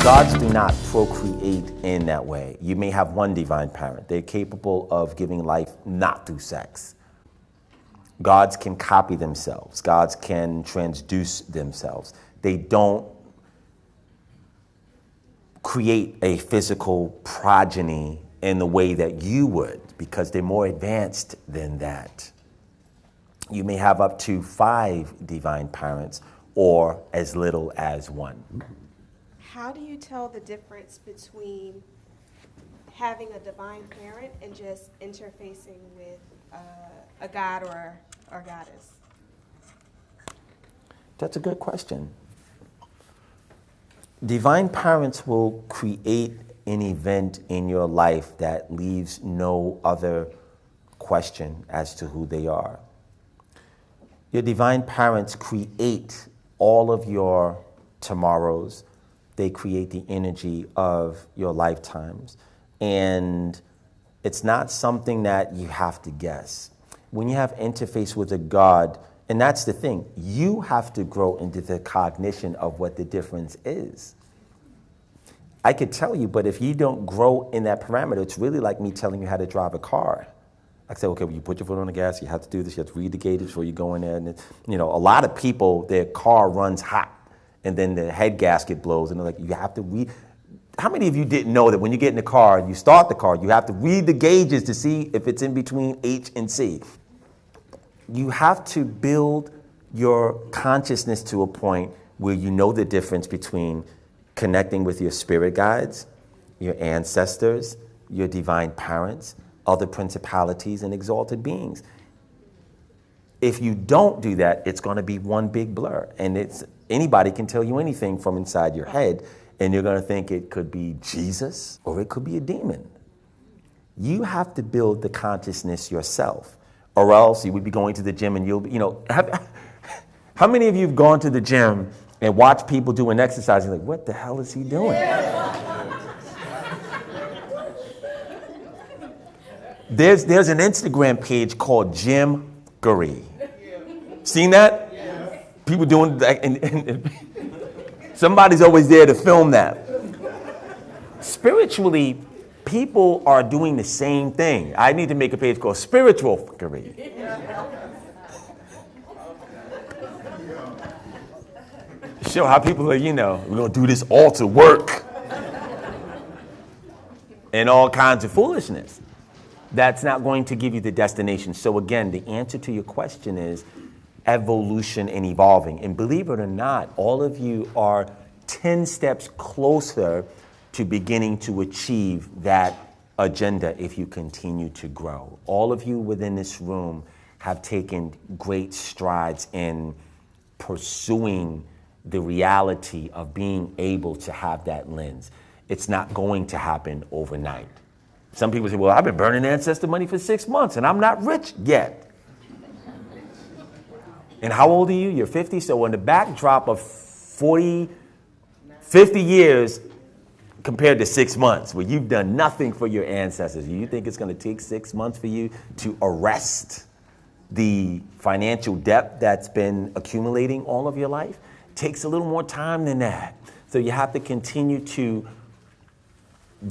Gods do not procreate in that way. You may have one divine parent. They're capable of giving life not through sex. Gods can copy themselves. Gods can transduce themselves. They don't create a physical progeny in the way that you would, because they're more advanced than that. You may have up to 5 divine parents or as little as 1. How do you tell the difference between having a divine parent and just interfacing with a god or goddess? That's a good question. Divine parents will create an event in your life that leaves no other question as to who they are. Your divine parents create all of your tomorrows. They create the energy of your lifetimes. And it's not something that you have to guess. When you have interface with a God, and that's the thing, you have to grow into the cognition of what the difference is. I could tell you, but if you don't grow in that parameter, it's really like me telling you how to drive a car. I say, okay, well, you put your foot on the gas, you have to do this, you have to read the gauges before you go in there. And a lot of people, their car runs hot, and then the head gasket blows, and they're like, you have to read. How many of you didn't know that when you get in the car and you start the car, you have to read the gauges to see if it's in between H and C? You have to build your consciousness to a point where you know the difference between connecting with your spirit guides, your ancestors, your divine parents, other principalities, and exalted beings. If you don't do that, it's going to be one big blur. And anybody can tell you anything from inside your head, and you're going to think it could be Jesus or it could be a demon. You have to build the consciousness yourself, or else you would be going to the gym and you'll, how many of you have gone to the gym and watched people doing exercise and like, what the hell is he doing? There's an Instagram page called Gymgery. Seen that? Yes. People doing that, and somebody's always there to film that. Spiritually, people are doing the same thing. I need to make a page called Spiritual Fuckery. Show how people are, we're going to do this altar work and all kinds of foolishness. That's not going to give you the destination. So again, the answer to your question is evolution and evolving. And believe it or not, all of you are 10 steps closer to beginning to achieve that agenda if you continue to grow. All of you within this room have taken great strides in pursuing the reality of being able to have that lens. It's not going to happen overnight. Some people say, well, I've been burning ancestor money for 6 months and I'm not rich yet. And how old are you? You're 50. So in the backdrop of 40, 50 years compared to 6 months, where you've done nothing for your ancestors, you think it's going to take 6 months for you to arrest the financial debt that's been accumulating all of your life? It takes a little more time than that. So you have to continue to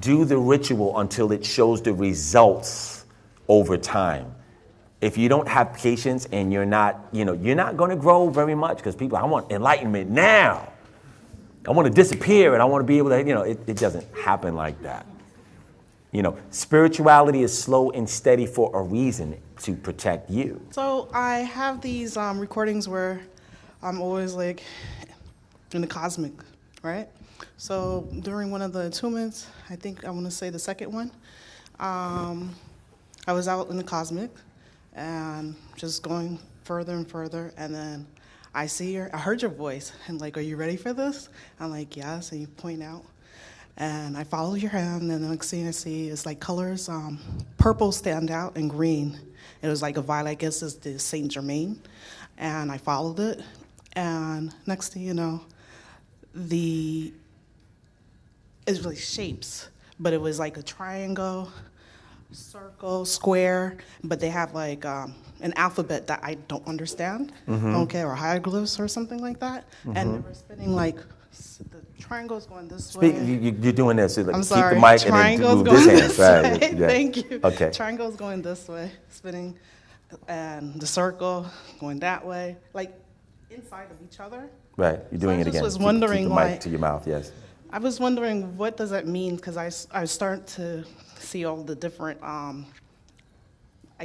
do the ritual until it shows the results over time. If you don't have patience and you're not going to grow very much, because people, I want enlightenment now. I want to disappear and I want to be able to, it doesn't happen like that. Spirituality is slow and steady for a reason, to protect you. So I have these recordings where I'm always like in the cosmic, right? So during one of the attunements, I think I want to say the second one, I was out in the cosmic and just going further and further, and then I heard your voice, and like, are you ready for this? I'm like, yes, and you point out, and I follow your hand, and the next thing I see is like colors, purple stand out and green. It was like a violet, I guess it's the Saint Germain, and I followed it, and next thing you know, it was like shapes, but it was like a triangle, circle, square, but they have like an alphabet that I don't understand, okay, or hieroglyphs or something like that. And they were spinning like the triangles going this Speak, way. you're doing this. So like, I'm keep sorry. the mic and then Triangles move going this this hand. way. Right. Yeah. Thank you. Okay. Triangles going this way, spinning, and the circle going that way, like inside of each other. Right. You're doing I it just again. was Keep wondering the why- mic to your mouth. Yes. I was wondering what does that mean, because I start to see all the different, I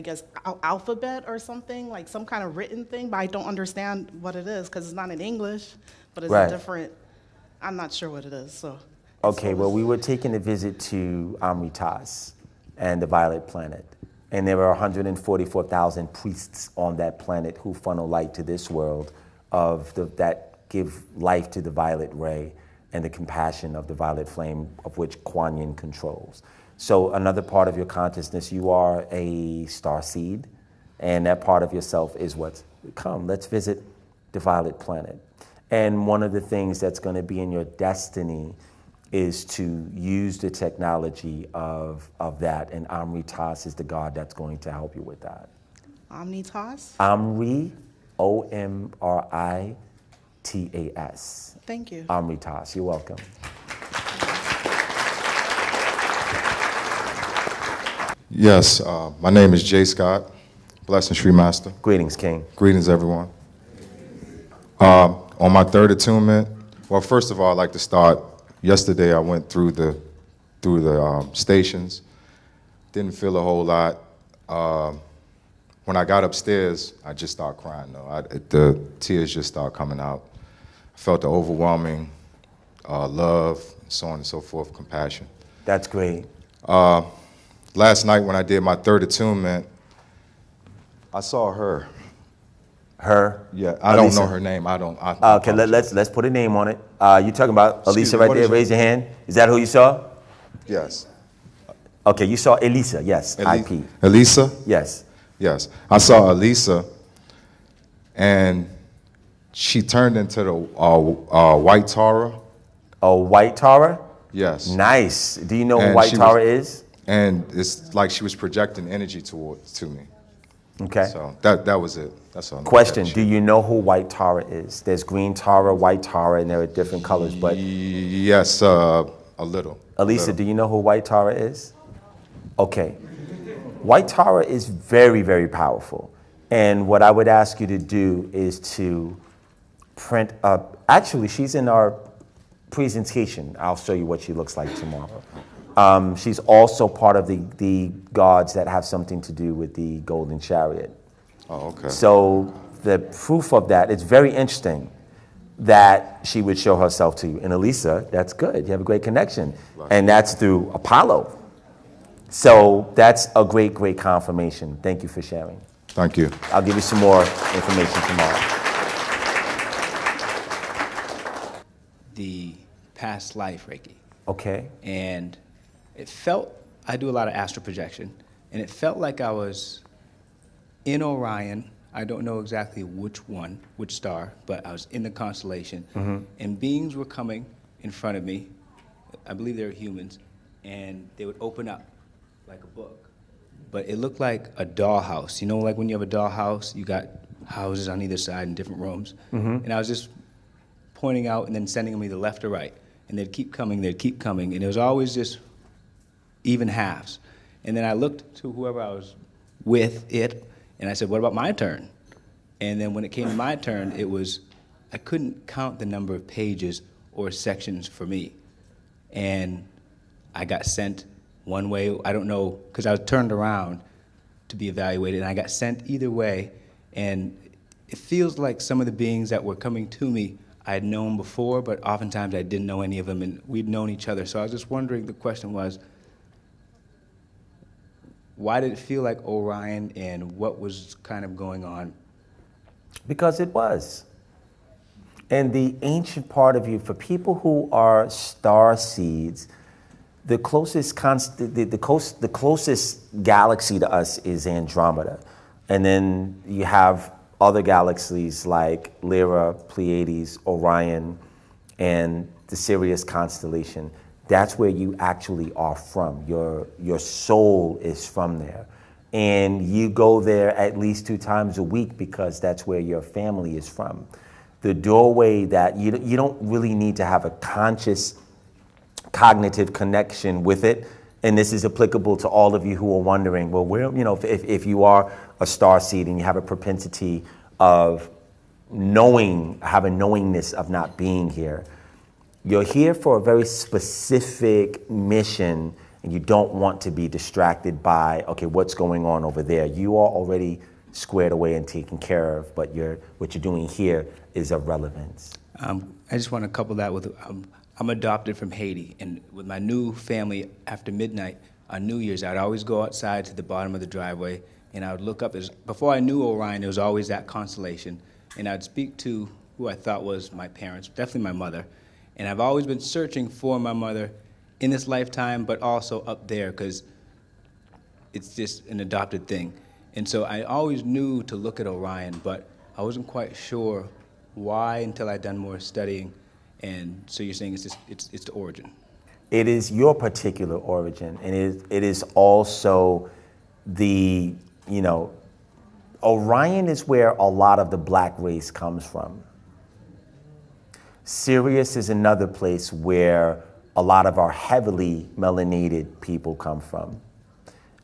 guess, alphabet or something, like some kind of written thing, but I don't understand what it is because it's not in English, but it's Right. a different, I'm not sure what it is, so. Okay, well, we were taking a visit to Amritas and the Violet Planet, and there are 144,000 priests on that planet who funnel light to this world that give life to the violet ray and the compassion of the violet flame of which Kuan Yin controls. So another part of your consciousness, you are a star seed, and that part of yourself is what's come. Let's visit the Violet Planet. And one of the things that's going to be in your destiny is to use the technology of that, and Amritas is the God that's going to help you with that. Omnitas? Amri, Omritas. Thank you. Amritas, you're welcome. Yes, my name is Jay Scott, Blessing Sri Master. Greetings, King. Greetings, everyone. On my third attunement, well, first of all, I'd like to start. Yesterday, I went through the stations. Didn't feel a whole lot. When I got upstairs, I just started crying, though. The tears just started coming out. I felt the overwhelming love, so on and so forth, compassion. That's great. Last night when I did my third attunement, I saw her. Her? Yeah, I don't Elisa. know her name. Okay, let's put a name on it. You talking about Excuse Elisa me, right what there? is your- Raise your hand. Is that who you saw? Yes. Okay, you saw Elisa. Yes, IP. Elisa? Yes. Yes. I saw Elisa, and she turned into the white Tara. A white Tara? Yes. Nice. Do you know who And white she Tara is? And it's like she was projecting energy to me. Okay. So that was it. That's all. Question, do you know who white Tara is? There's green Tara, white Tara, and there are different colors, but Yes, a little. Elisa, Little. do you know who white Tara is? Okay. White Tara is very, very powerful. And what I would ask you to do is to print up, actually, she's in our presentation. I'll show you what she looks like tomorrow. She's also part of the gods that have something to do with the golden chariot. Oh, okay. So the proof of that, it's very interesting that she would show herself to you. And Elisa, that's good. You have a great connection. And that's through Apollo. So that's a great, great confirmation. Thank you for sharing. Thank you. I'll give you some more information tomorrow. The past life Reiki. Okay. And it felt, I do a lot of astral projection, and it felt like I was in Orion. I don't know exactly which star, but I was in the constellation, and beings were coming in front of me. I believe they were humans, and they would open up like a book. But it looked like a dollhouse. You know, like when you have a dollhouse, you got houses on either side in different rooms. And I was just pointing out and then sending them either left or right. And they'd keep coming, and it was always just even halves. And then I looked to whoever I was with it, and I said, what about my turn? And then when it came to my turn, I couldn't count the number of pages or sections for me. And I got sent one way, I don't know, because I was turned around to be evaluated, and I got sent either way. And it feels like some of the beings that were coming to me I had known before, but oftentimes I didn't know any of them, and we'd known each other. So I was just wondering, the question was, why did it feel like Orion, and what was kind of going on? Because it was. And the ancient part of you, for people who are star seeds, the closest galaxy to us is Andromeda. And then you have other galaxies like Lyra, Pleiades, Orion, and the Sirius constellation. that's where you actually are from. Your soul is from there. And you go there at least 2 times a week because that's where your family is from. The doorway that you don't really need to have a conscious cognitive connection with it. And this is applicable to all of you who are wondering, well, where, if you are a starseed and you have a propensity of have a knowingness of not being here, you're here for a very specific mission, and you don't want to be distracted by, okay, what's going on over there? You are already squared away and taken care of, but what you're doing here is of relevance. I just want to couple that with, I'm adopted from Haiti, and with my new family, after midnight on New Year's, I'd always go outside to the bottom of the driveway, and I would look up. Before I knew Orion, there was always that constellation, and I'd speak to who I thought was my parents, definitely my mother, and I've always been searching for my mother in this lifetime, but also up there, because it's just an adopted thing. And so I always knew to look at Orion, but I wasn't quite sure why until I'd done more studying. And so you're saying it's the origin. It is your particular origin, and it is also the, Orion is where a lot of the black race comes from. Sirius is another place where a lot of our heavily melanated people come from.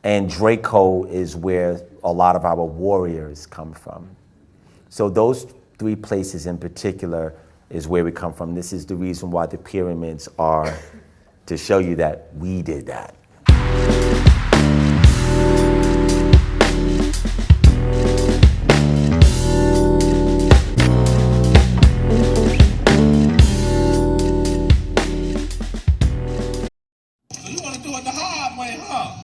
And Draco is where a lot of our warriors come from. So those 3 places in particular is where we come from. This is the reason why the pyramids are to show you that we did that. You want to do it the hard way, huh?